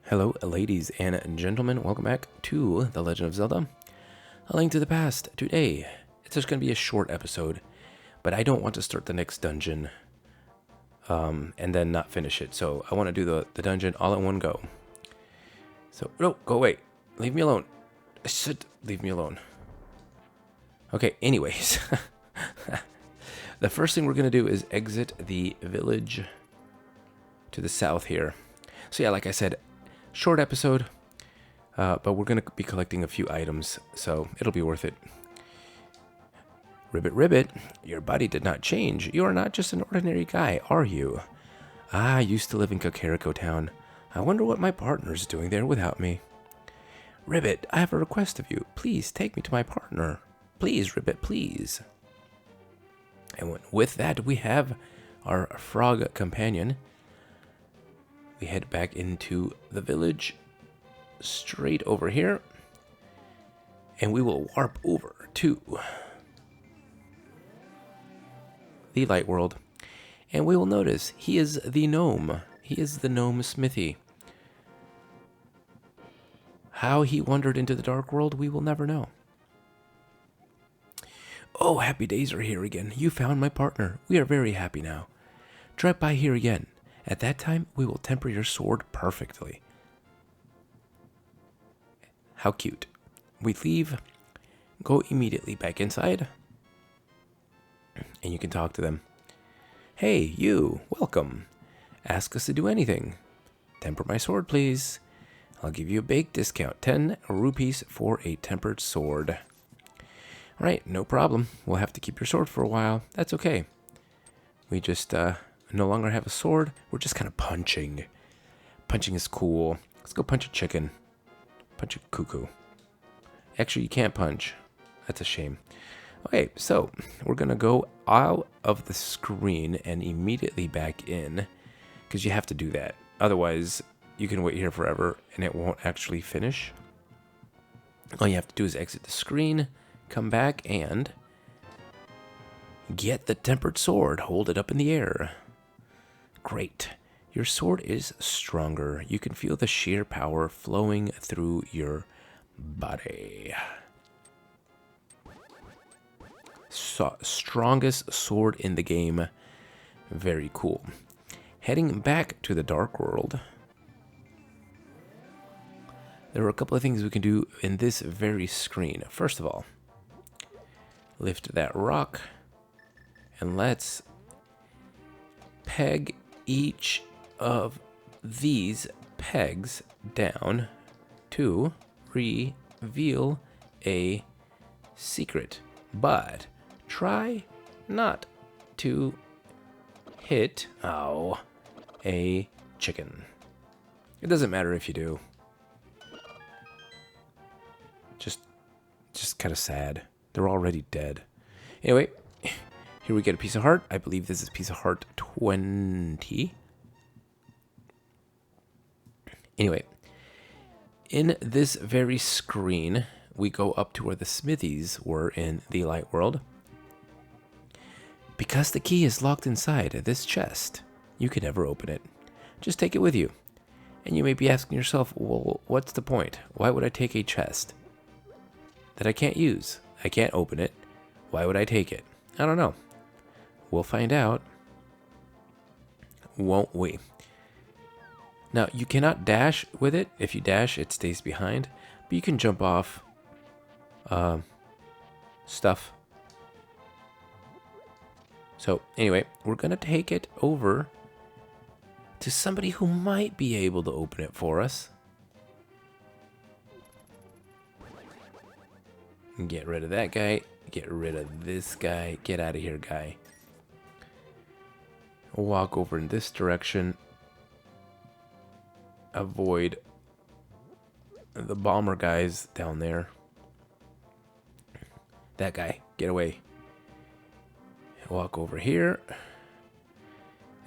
Hello, ladies and gentlemen. Welcome back to The Legend of Zelda: A Link to the Past. Today, it's just going to be a short episode, but I don't want to start the next dungeon and then not finish it. So I want to do the dungeon all in one go. So, no, go away. Leave me alone. I said leave me alone. Okay, anyways. The first thing we're going to do is exit the village to the south here. So yeah, like I said, short episode, but we're going to be collecting a few items, so it'll be worth it. Ribbit, Ribbit, your body did not change. You are not just an ordinary guy, are you? I used to live in Kakariko Town. I wonder what my partner's doing there without me. Ribbit, I have a request of you. Please take me to my partner. Please, Ribbit, please. And with that, we have our frog companion. We head back into the village, straight over here, and we will warp over to the light world, and we will notice he is the gnome. He is the gnome smithy. How he wandered into the dark world, we will never know. Oh, happy days are here again. You found my partner. We are very happy now. Drop by here again. At that time, we will temper your sword perfectly. How cute. We leave, go immediately back inside, and you can talk to them. Hey, you, welcome. Ask us to do anything. Temper my sword, please. I'll give you a big discount, 10 rupees for a tempered sword. All right, no problem. We'll have to keep your sword for a while. That's okay. We just no longer have a sword. We're just kind of punching. Punching is cool. Let's go punch a chicken. Punch a cuckoo. Actually, you can't punch. That's a shame. Okay, so we're going to go out of the screen and immediately back in, because you have to do that. Otherwise, you can wait here forever and it won't actually finish. All you have to do is exit the screen, come back, and get the tempered sword. Hold it up in the air. Great. Your sword is stronger. You can feel the sheer power flowing through your body. Strongest sword in the game. Very cool. Heading back to the dark world. There are a couple of things we can do in this very screen. First of all, lift that rock and let's peg each of these pegs down to reveal a secret. But try not to hit, a chicken. It doesn't matter if you do. Just kind of sad. They're already dead. Anyway, here we get a piece of heart. I believe this is piece of heart 20. Anyway, in this very screen, we go up to where the smithies were in the light world. Because the key is locked inside this chest, you can never open it. Just take it with you. And you may be asking yourself, well, what's the point? Why would I take a chest that I can't use? I can't open it. Why would I take it? I don't know. We'll find out, won't we? Now, you cannot dash with it. If you dash, it stays behind. But you can jump off stuff. So, anyway, we're going to take it over to somebody who might be able to open it for us. Get rid of that guy. Get rid of this guy. Get out of here, guy. Walk over in this direction. Avoid the bomber guys down there. That guy. Get away. Walk over here. And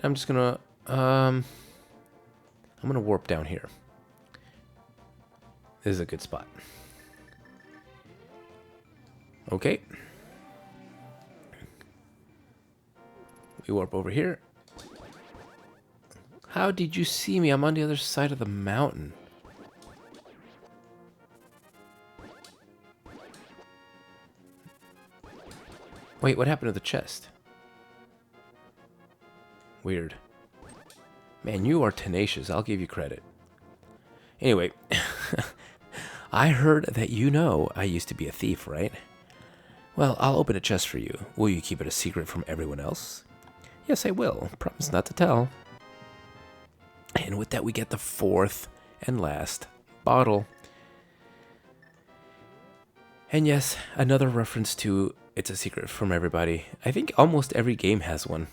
I'm just gonna I'm gonna warp down here. This is a good spot. Okay. We warp over here. How did you see me? I'm on the other side of the mountain. Wait, what happened to the chest? Weird. Man, you are tenacious. I'll give you credit. Anyway, I heard that you know I used to be a thief, right? Well, I'll open a chest for you. Will you keep it a secret from everyone else? Yes, I will. Promise not to tell. And with that, we get the fourth and last bottle. And yes, another reference to It's a Secret from Everybody. I think almost every game has one.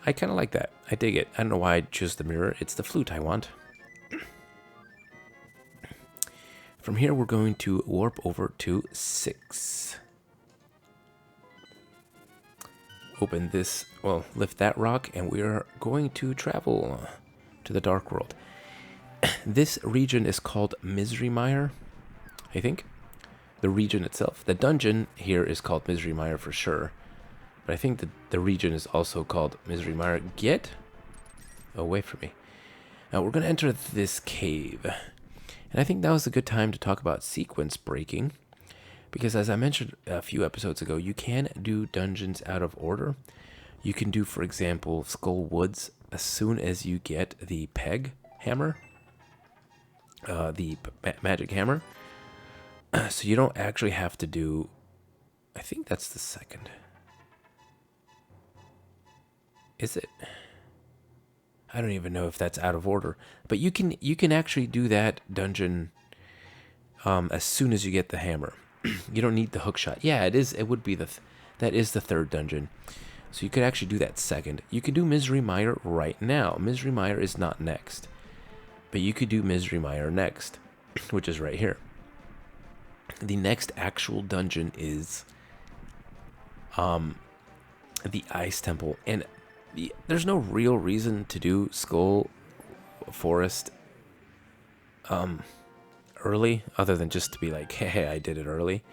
I kind of like that. I dig it. I don't know why I choose the mirror. It's the flute I want. From here, we're going to warp over to 6. Open this, well, lift that rock, and we are going to travel to the Dark World. This region is called Misery Mire, I think. The region itself. The dungeon here is called Misery Mire for sure. But I think the region is also called Misery Mire. Get away from me. Now we're going to enter this cave. And I think now is a good time to talk about sequence breaking. Because as I mentioned a few episodes ago, you can do dungeons out of order. You can do, for example, Skull Woods as soon as you get the peg hammer. The magic hammer. So you don't actually have to do... I think that's the second. Is it? I don't even know if that's out of order. But you can actually do that dungeon as soon as you get the hammer. You don't need the hook shot. Yeah, it is. It would be that is the third dungeon. So you could actually do that second. You could do Misery Mire right now. Misery Mire is not next. But you could do Misery Mire next, which is right here. The next actual dungeon is the Ice Temple. And there's no real reason to do Skull Forest early, other than just to be like, hey, I did it early.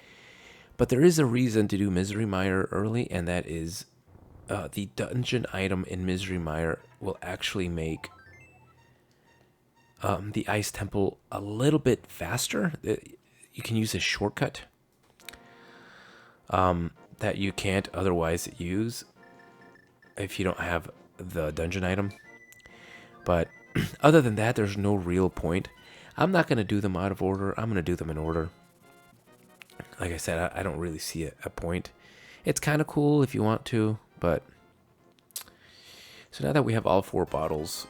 But there is a reason to do Misery Mire early, and that is the dungeon item in Misery Mire will actually make the Ice Temple a little bit faster. You can use a shortcut that you can't otherwise use if you don't have the dungeon item. But other than that, there's no real point. I'm not going to do them out of order. I'm going to do them in order. Like I said, I don't really see a point. It's kind of cool if you want to, but... So now that we have all 4 bottles,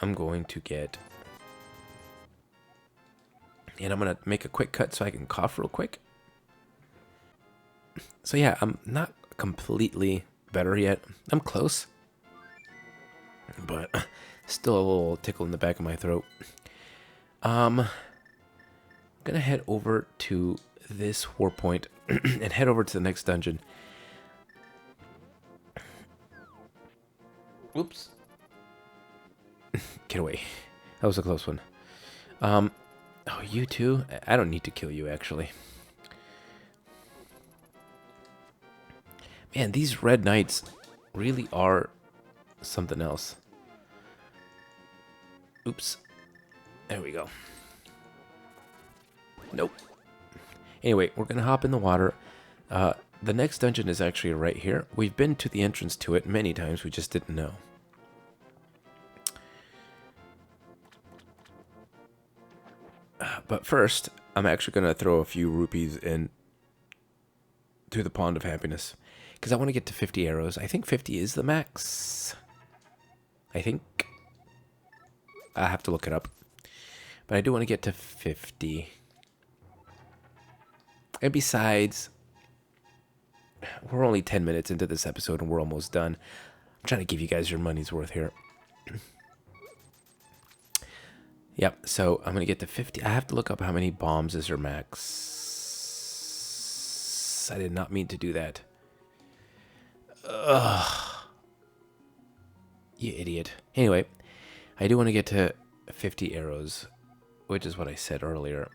I'm going to get... And I'm going to make a quick cut so I can cough real quick. So yeah, I'm not completely better yet. I'm close. But still a little tickle in the back of my throat. I'm going to head over to this warp point and head over to the next dungeon. Oops. Get away. That was a close one. Oh, you too? I don't need to kill you, actually. Man, these red knights really are something else. Oops. There we go. Nope. Anyway, we're going to hop in the water. The next dungeon is actually right here. We've been to the entrance to it many times. We just didn't know. But first, I'm actually going to throw a few rupees in to the Pond of Happiness. Because I want to get to 50 arrows. I think 50 is the max. I think. I have to look it up. But I do want to get to 50. And besides, we're only 10 minutes into this episode and we're almost done. I'm trying to give you guys your money's worth here. Yep, so I'm going to get to 50. I have to look up how many bombs is your max. I did not mean to do that. Ugh. You idiot. Anyway, I do want to get to 50 arrows, which is what I said earlier.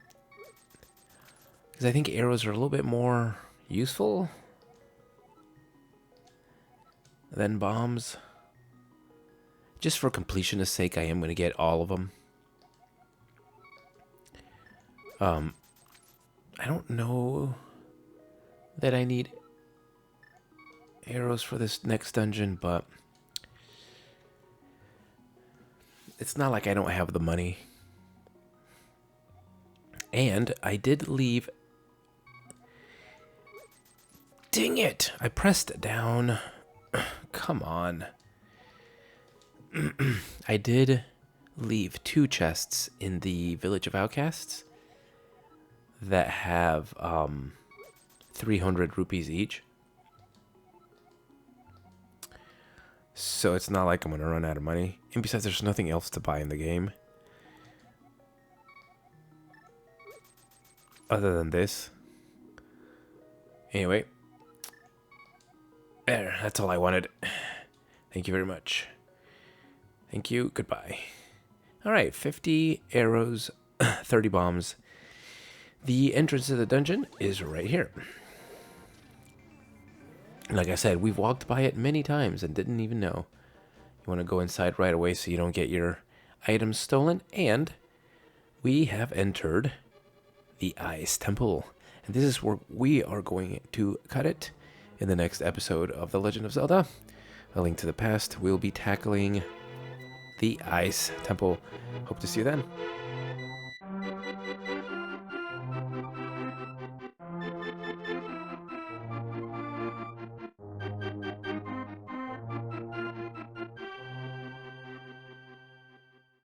Because I think arrows are a little bit more useful than bombs. Just for completionist sake, I am going to get all of them. I don't know that I need arrows for this next dungeon, but it's not like I don't have the money. And I did leave... Dang it! I pressed it down. Come on. I did leave 2 chests in the Village of Outcasts that have 300 rupees each. So it's not like I'm going to run out of money. And besides, there's nothing else to buy in the game other than this. Anyway. There, that's all I wanted. Thank you very much. Thank you. Goodbye. All right, 50 arrows, 30 bombs. The entrance to the dungeon is right here. Like I said, we've walked by it many times and didn't even know. You want to go inside right away so you don't get your items stolen. And we have entered the Ice Temple. And this is where we are going to cut it in the next episode of The Legend of Zelda: A Link to the Past. We'll be tackling the Ice Temple. Hope to see you then.